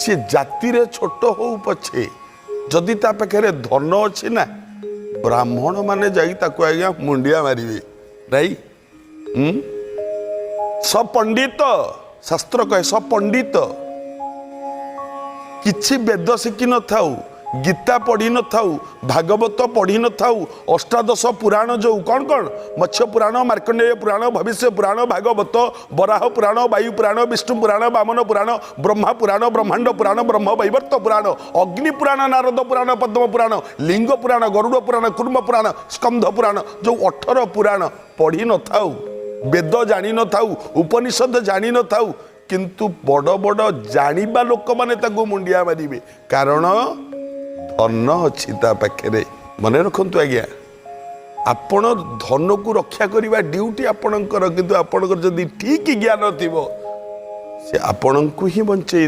सी जाति रे छोट हो पछे जदि ता पाखे धन अच्छी ना ब्राह्मण माने जाई ताको आज्ञा मुंडिया मारिबे राई सब पंडित शास्त्र कहे सब पंडित किछि वेद शिखि न थाऊ गीता पढ़ी न थाऊ भागवत पढ़ी न थाऊ अष्टादश पुराण जो कौन कौन मत्स्य पुराण मार्कंडेय पुराण भविष्य पुराण भागवत बराह पुराण वायु पुराण विष्णु पुराण वामन पुराण ब्रह्मा पुराण ब्रह्मांड पुराण ब्रह्म वैवर्त पुराण अग्नि पुराण नारद पुराण पद्म पुराण लिंग पुराण गरुड़ पुराण कुर्म पुराण स्कंध पुराण जो 18 पुराण पढ़ी न थाऊ वेद जानी न थाऊ उपनिषद जानी न थाऊ किंतु बड़ बड़ जानिबा लोक माने ताको मुंडिया मारिबे कारण धन अच्छी पाखे मन रखु आज्ञा आपण धन को रक्षा करने ड्यूटी आपणकर किंतु आपणकर जदि ठीक ज्ञान थी से आपण को ही बंचे